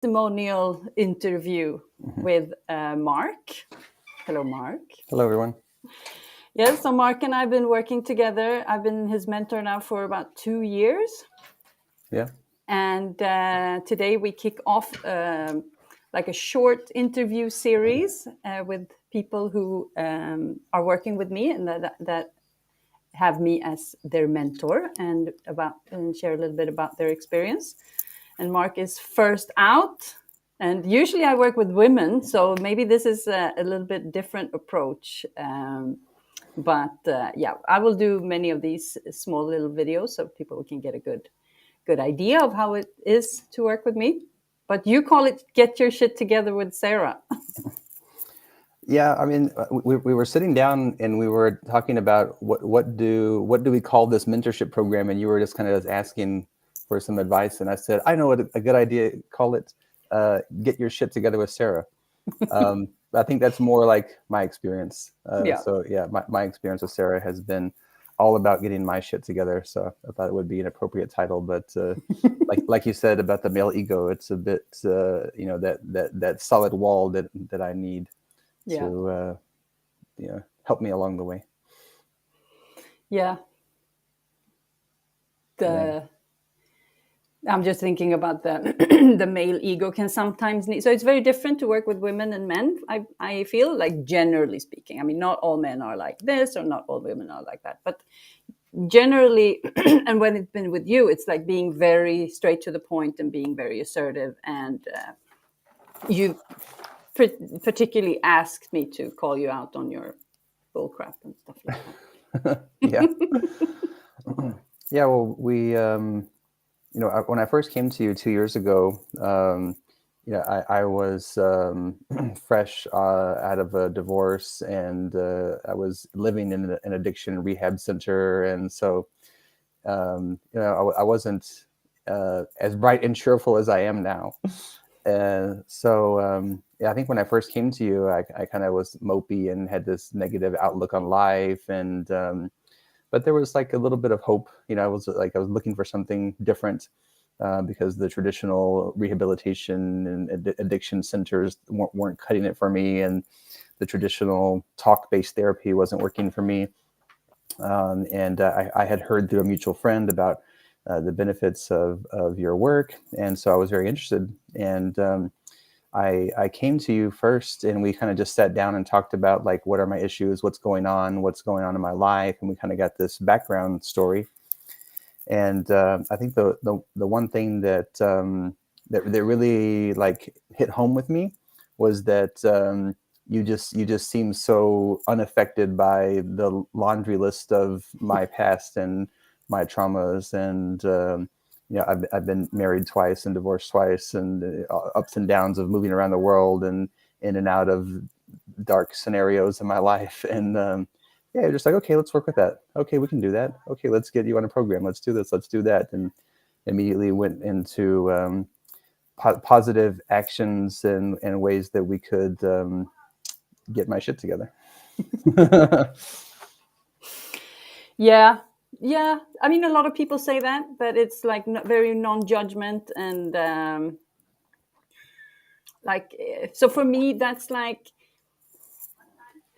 testimonial interview with Mark. Hello, Mark. Hello, everyone. Yes, so Mark and I have been working together. I've been his mentor now for about 2 years. Yeah. And today we kick off like a short interview series with people who are working with me and that have me as their mentor and share a little bit about their experience. And Mark is first out. And usually I work with women, so maybe this is a little bit different approach. But I will do many of these small little videos so people can get a good idea of how it is to work with me. But you call it "Get Your Shit Together with Sara." Yeah, I mean, we were sitting down and we were talking about what do we call this mentorship program, and you were just kind of asking for some advice, and I said, I know what a good idea. Call it "Get Your Shit Together with Sara." I think that's more like my experience. So yeah, my experience with Sara has been all about getting my shit together. So I thought it would be an appropriate title, but like you said about the male ego, it's a bit that solid wall that I need to help me along the way. Yeah. I'm just thinking about the male ego can sometimes need. So it's very different to work with women and men. I feel like, generally speaking. I mean, not all men are like this, or not all women are like that. But generally, and when it's been with you, it's like being very straight to the point and being very assertive. And you particularly asked me to call you out on your bullcrap and stuff like that. Yeah. Yeah. Well, we. When I first came to you 2 years ago, I was fresh out of a divorce, and I was living in an addiction rehab center, and so I wasn't as bright and cheerful as I am now. I think when I first came to you, I kind of was mopey and had this negative outlook on life, and but there was like a little bit of hope. I was looking for something different because the traditional rehabilitation and addiction centers weren't cutting it for me, and the traditional talk-based therapy wasn't working for me. And I had heard through a mutual friend about the benefits of your work, and so I was very interested. And I came to you first, and we kind of just sat down and talked about like, what are my issues, what's going on in my life, and we kind of got this background story. And I think the one thing that that really like hit home with me was that you just seem so unaffected by the laundry list of my past and my traumas, and I've been married twice and divorced twice, and ups and downs of moving around the world and in and out of dark scenarios in my life. And you're just like, okay, let's work with that. Okay, we can do that. Okay, let's get you on a program. Let's do this. Let's do that. And immediately went into positive actions and ways that we could get my shit together. Yeah. I mean, a lot of people say that, but it's like very non-judgment, and so for me, that's like,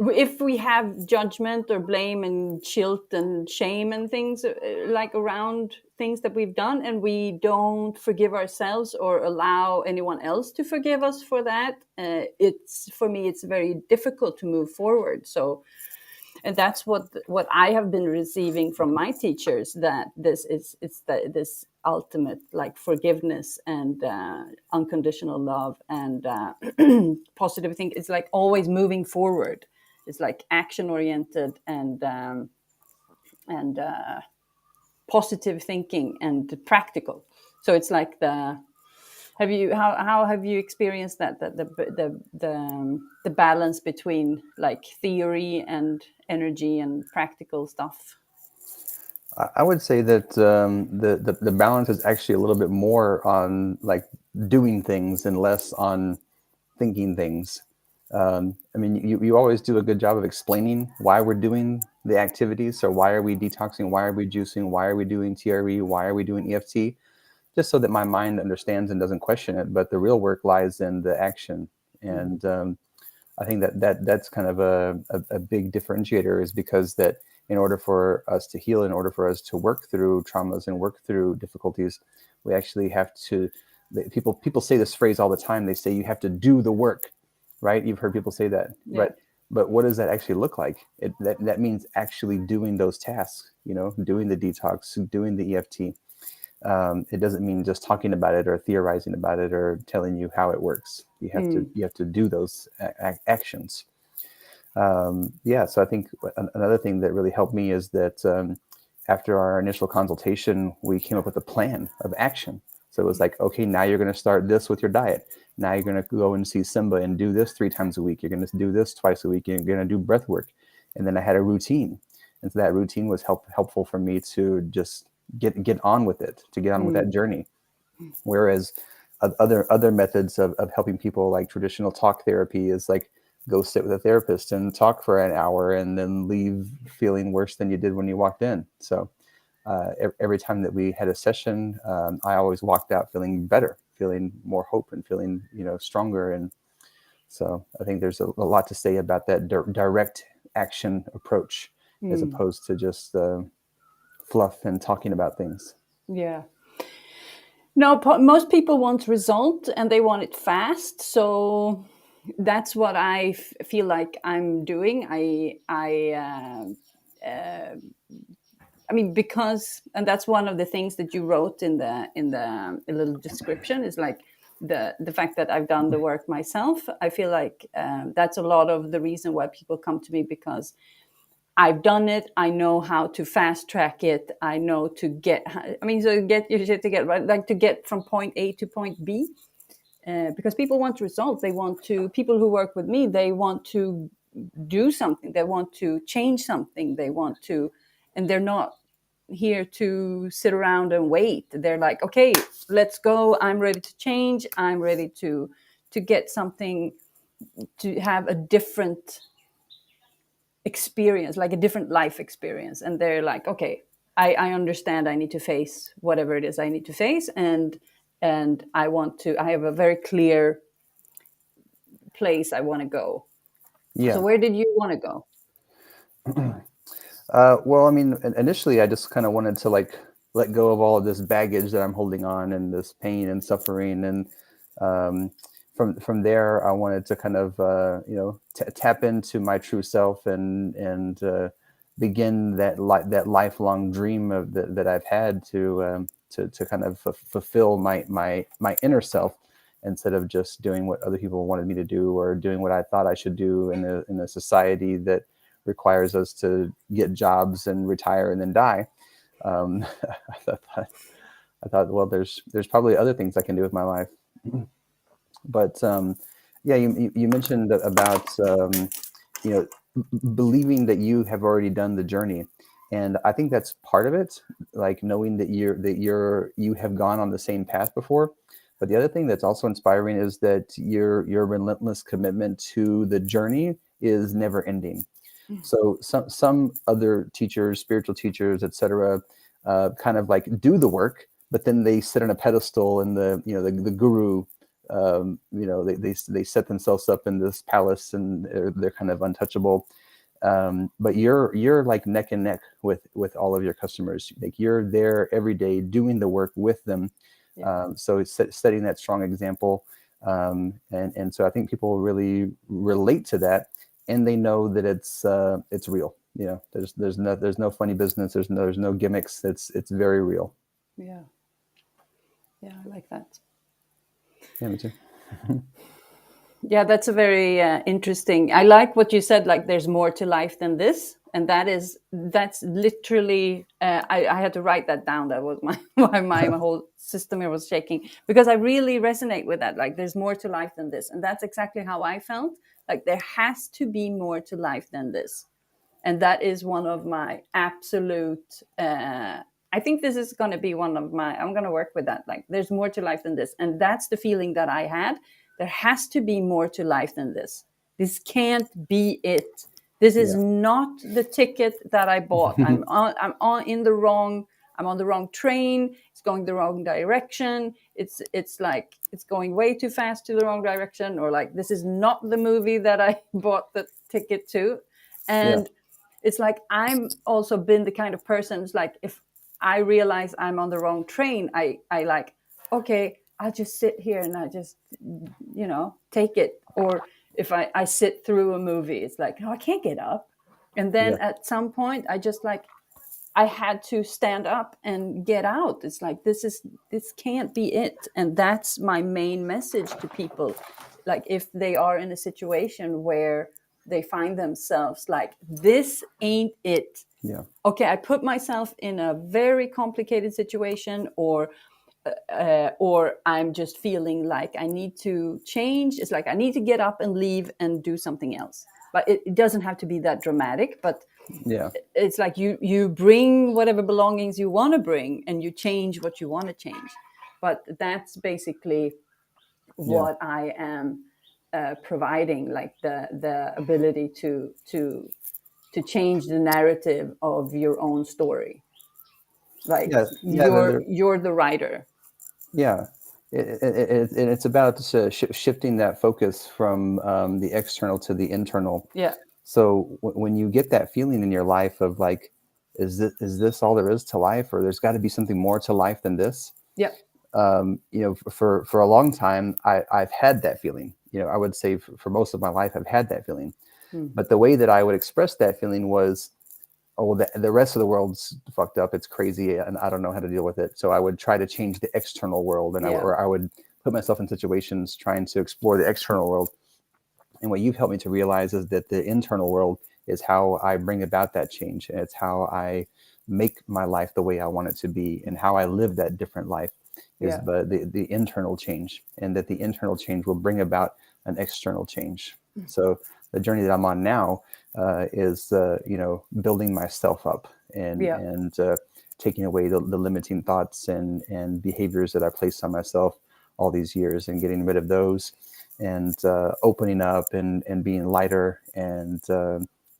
if we have judgment or blame and guilt and shame and things like around things that we've done, and we don't forgive ourselves or allow anyone else to forgive us for that, for me, it's very difficult to move forward. So, and that's what I have been receiving from my teachers, that this ultimate like forgiveness and unconditional love and positive thing. It's like always moving forward. It's like action oriented and positive thinking and practical. So it's like how have you experienced that the balance between like theory and energy and practical stuff? I would say that the balance is actually a little bit more on like doing things and less on thinking things. I mean, you always do a good job of explaining why we're doing the activities. So why are we detoxing? Why are we juicing? Why are we doing TRE? Why are we doing EFT? just so that my mind understands and doesn't question it. But the real work lies in the action. And I think that's kind of a big differentiator, is because that in order for us to heal, in order for us to work through traumas and work through difficulties, we actually have to, people say this phrase all the time. They say you have to do the work, right? You've heard people say that, Yeah. but what does that actually look like? That means actually doing those tasks, doing the detox, doing the EFT. It doesn't mean just talking about it or theorizing about it or telling you how it works. You have to do those actions. So I think another thing that really helped me is that after our initial consultation, we came up with a plan of action. So it was like, okay, now you're going to start this with your diet. Now you're going to go and see Simba and do this 3 times a week. You're going to do this twice a week. You're going to do breath work. And then I had a routine. And so that routine was helpful for me to just get on with it, to get on with that journey. Whereas other methods of helping people, like traditional talk therapy, is like, go sit with a therapist and talk for an hour and then leave feeling worse than you did when you walked in. So every time that we had a session, I always walked out feeling better, feeling more hope, and feeling stronger. And so I think there's a lot to say about that direct action approach, as opposed to just fluff and talking about things. Yeah. No, most people want result and they want it fast. So that's what I feel like I'm doing. I mean, because, and that's one of the things that you wrote in the little description, is like the fact that I've done the work myself. I feel like that's a lot of the reason why people come to me, because I've done it. I know how to fast track it. I know to get, I mean, so get your shit together, right? Like to get from point A to point B. Because people want results. They want to, people who work with me, they want to do something. They want to change something. They want to, and they're not here to sit around and wait. They're like, okay, let's go. I'm ready to change. I'm ready to get something, to have a different experience, like a different life experience. And they're like, okay, I understand. I need to face whatever it is I need to face, and I want to. I have a very clear place I want to go. Yeah. So where did you want to go? Well, I mean, initially I just kind of wanted to like let go of all of this baggage that I'm holding on, and this pain and suffering. And from there, I wanted to kind of tap into my true self and begin that lifelong dream of that I've had to kind of fulfill my inner self, instead of just doing what other people wanted me to do, or doing what I thought I should do in a society that requires us to get jobs and retire and then die. I thought, well, there's probably other things I can do with my life. But yeah, you mentioned about believing that you have already done the journey, and I think that's part of it. Like knowing that you have gone on the same path before. But the other thing that's also inspiring is that your relentless commitment to the journey is never ending. So some other teachers, spiritual teachers, etc., kind of like do the work, but then they sit on a pedestal, and the guru, they set themselves up in this palace, and they're kind of untouchable. But you're like neck and neck with all of your customers. Like you're there every day doing the work with them. Yeah. So it's setting that strong example. And so I think people really relate to that, and they know that it's real. There's no funny business. There's no gimmicks. It's very real. Yeah. Yeah, I like that. Yeah, me too. Yeah, that's a very interesting. I like what you said. Like, there's more to life than this, and that's literally. I had to write that down. That was my whole system here was shaking, because I really resonate with that. Like, there's more to life than this, and that's exactly how I felt. Like, there has to be more to life than this, and that is one of my absolute. I think this is going to be one of my. I'm going to work with that. Like, there's more to life than this, and that's the feeling that I had. There has to be more to life than this. This can't be it. This is Yeah. not the ticket that I bought. I'm on in the wrong I'm on the wrong train. It's going the wrong direction. It's like it's going way too fast to the wrong direction, or like this is not the movie that I bought the ticket to. Yeah. And it's like I'm also been the kind of person. It's like if I realize I'm on the wrong train, I like, okay, I'll just sit here and I just, take it. Or if I sit through a movie, it's like, no, I can't get up. And then Yeah. at some point, I just like, I had to stand up and get out. It's like, this can't be it. And that's my main message to people. Like if they are in a situation where they find themselves like, this ain't it. Yeah. Okay, I put myself in a very complicated situation, or I'm just feeling like I need to change. It's like I need to get up and leave and do something else. But it doesn't have to be that dramatic. But Yeah. it's like you bring whatever belongings you want to bring, and you change what you want to change. But that's basically Yeah. what I am providing, like the ability to change the narrative of your own story. Like Yeah. Yeah. you're the writer. Yeah. And it's about shifting that focus from the external to the internal. Yeah, So when you get that feeling in your life of like, is this all there is to life, or there's got to be something more to life than this? yeah, For a long time, I've had that feeling. I would say for most of my life, I've had that feeling. mm. But the way that I would express that feeling was, oh, the rest of the world's fucked up. It's crazy, and I don't know how to deal with it. So I would try to change the external world, and Yeah, I would put myself in situations trying to explore the external world. And what you've helped me to realize is that the internal world is how I bring about that change, and it's how I make my life the way I want it to be, and how I live that different life is yeah, the internal change, and that the internal change will bring about an external change. So the journey that I'm on now is building myself up, and yeah, taking away the limiting thoughts and behaviors that I placed on myself all these years, and getting rid of those, and opening up, and being lighter, and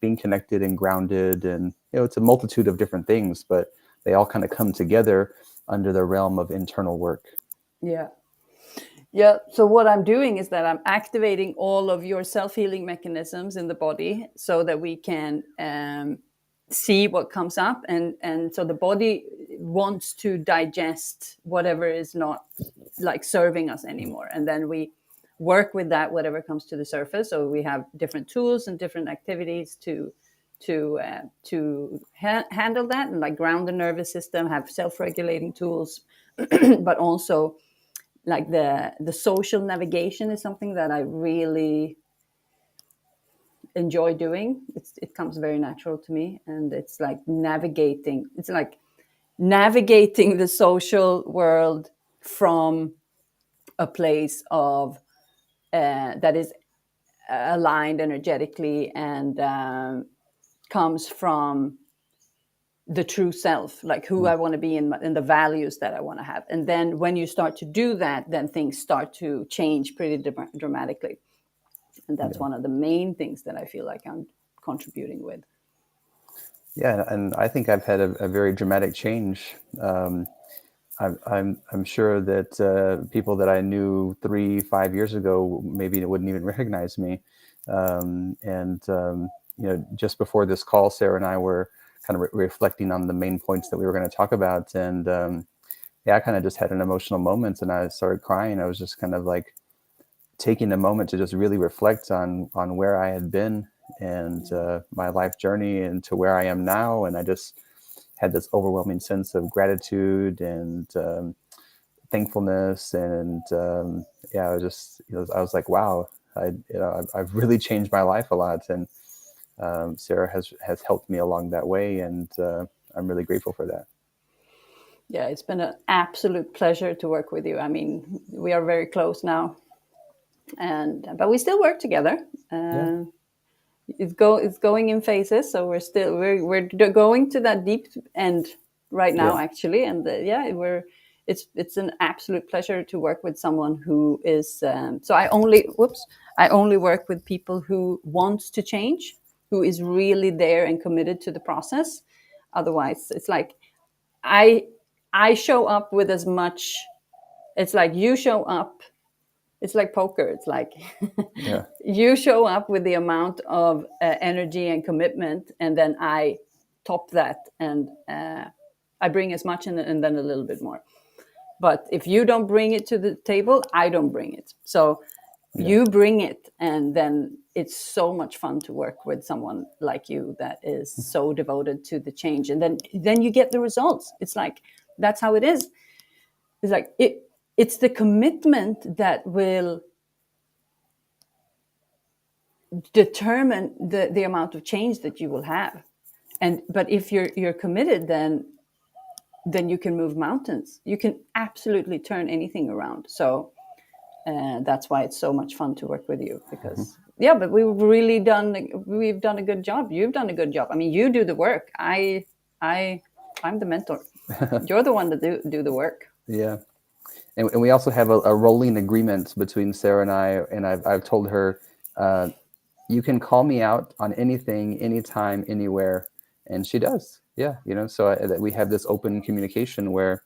being connected and grounded. And it's a multitude of different things, but they all kind of come together under the realm of internal work. yeah. Yeah. So what I'm doing is that I'm activating all of your self-healing mechanisms in the body, so that we can see what comes up, and so the body wants to digest whatever is not like serving us anymore, and then we work with that, whatever comes to the surface. So we have different tools and different activities to handle that, and like ground the nervous system, have self-regulating tools, but also like the social navigation is something that I really enjoy doing. It comes very natural to me, and it's like navigating. It's like navigating the social world from a place of that is aligned energetically, and comes from the true self, like who I want to be, in the values that I want to have. And then when you start to do that, then things start to change pretty dramatically. And that's Yeah. one of the main things that I feel like I'm contributing with. Yeah, and I think I've had a very dramatic change. I'm sure that people that I knew 3, 5 years ago maybe wouldn't even recognize me. And just before this call, Sarah and I were kind of reflecting on the main points that we were going to talk about, and yeah, I kind of just had an emotional moment, and I started crying. I was just kind of like taking a moment to just really reflect on where I had been, and my life journey, and to where I am now. And I just had this overwhelming sense of gratitude and thankfulness, and yeah, I was just I was like, wow, I've really changed my life a lot, and Sarah has helped me along that way, and I'm really grateful for that. Yeah, it's been an absolute pleasure to work with you. I mean, we are very close now, and but we still work together. Yeah, It's going in phases, so we're going to that deep end right yeah, now, actually. And yeah, it's an absolute pleasure to work with someone who is. So I only work with people who wants to change, who is really there and committed to the process. Otherwise, it's like I show up with as much. It's like you show up. It's like poker. It's like Yeah. you show up with the amount of energy and commitment, and then I top that, and I bring as much and then a little bit more. But if you don't bring it to the table, I don't bring it. So Yeah. you bring it, and then it's so much fun to work with someone like you that is so devoted to the change, and then you get the results. It's like that's how it is. It's like it's the commitment that will determine the amount of change that you will have. And but if you're committed, then you can move mountains. You can absolutely turn anything around. So that's why it's so much fun to work with you, because yeah, but we've done a good job. You've done a good job. I mean, you do the work. I'm the mentor. You're the one to do the work. Yeah. And we also have a rolling agreement between Sara and I, and I've told her, you can call me out on anything, anytime, anywhere. And she does. Yeah. So we have this open communication where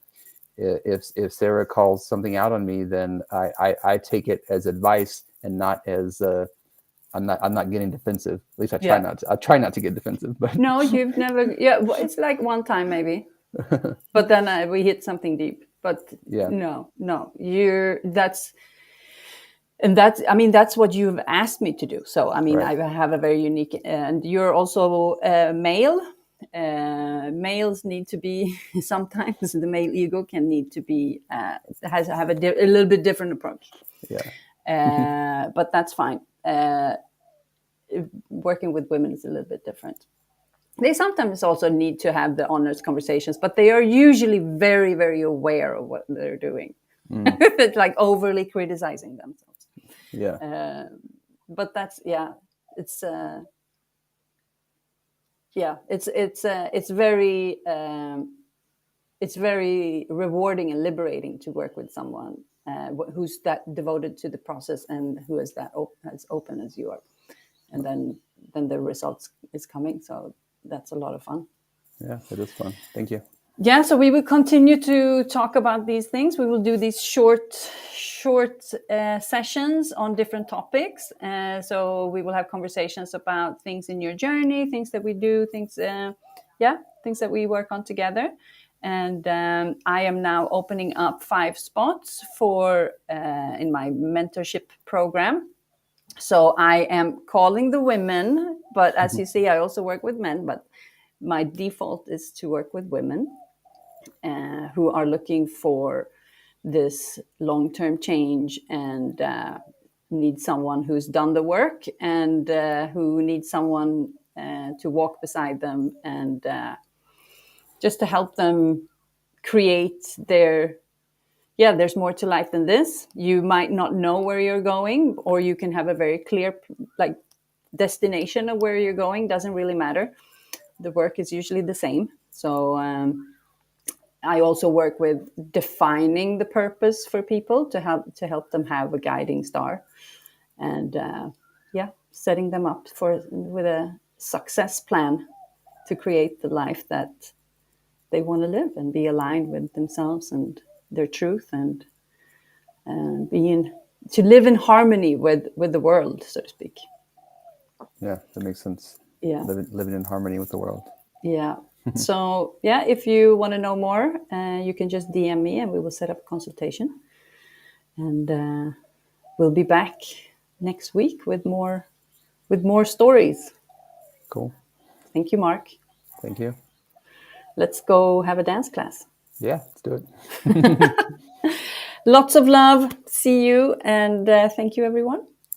if Sara calls something out on me, then I take it as advice and not as I'm not getting defensive. At least I try not to. I try not to get defensive. But no, you've never. Yeah, it's like one time maybe, but then we hit something deep. But yeah, no, that's I mean that's what you've asked me to do. So I mean right. I have a very unique, and you're also male. Males need to be sometimes the male ego can need to be have a little bit different approach. Yeah. But that's fine. Working with women is a little bit different. They sometimes also need to have the honest conversations, but they are usually very, very aware of what they're doing. It's like overly criticizing themselves. Yeah. But that's it's it's very rewarding and liberating to work with someone who's that devoted to the process and who is that as open as you are, and then the results is coming. So that's a lot of fun. Yeah, it is fun. Thank you. Yeah, so we will continue to talk about these things. We will do these short sessions on different topics. So we will have conversations about things in your journey, things that we do, things that we work on together. And I am now opening up 5 spots for in my mentorship program. So I am calling the women, but as you see, I also work with men, but my default is to work with women who are looking for this long-term change and need someone who's done the work and who needs someone to walk beside them and just to help them create there's more to life than this. You might not know where you're going, or you can have a very clear destination of where you're going. Doesn't really matter. The work is usually the same. So I also work with defining the purpose for people to help them have a guiding star, and setting them up with a success plan to create the life that they want to live and be aligned with themselves and their truth, and to live in harmony with the world, so to speak. Yeah, that makes sense. Yeah, living in harmony with the world. Yeah. So if you want to know more, you can just DM me and we will set up a consultation. And we'll be back next week with more stories. Cool. Thank you, Mark. Thank you. Let's go have a dance class. Yeah, let's do it. Lots of love. See you, and thank you, everyone.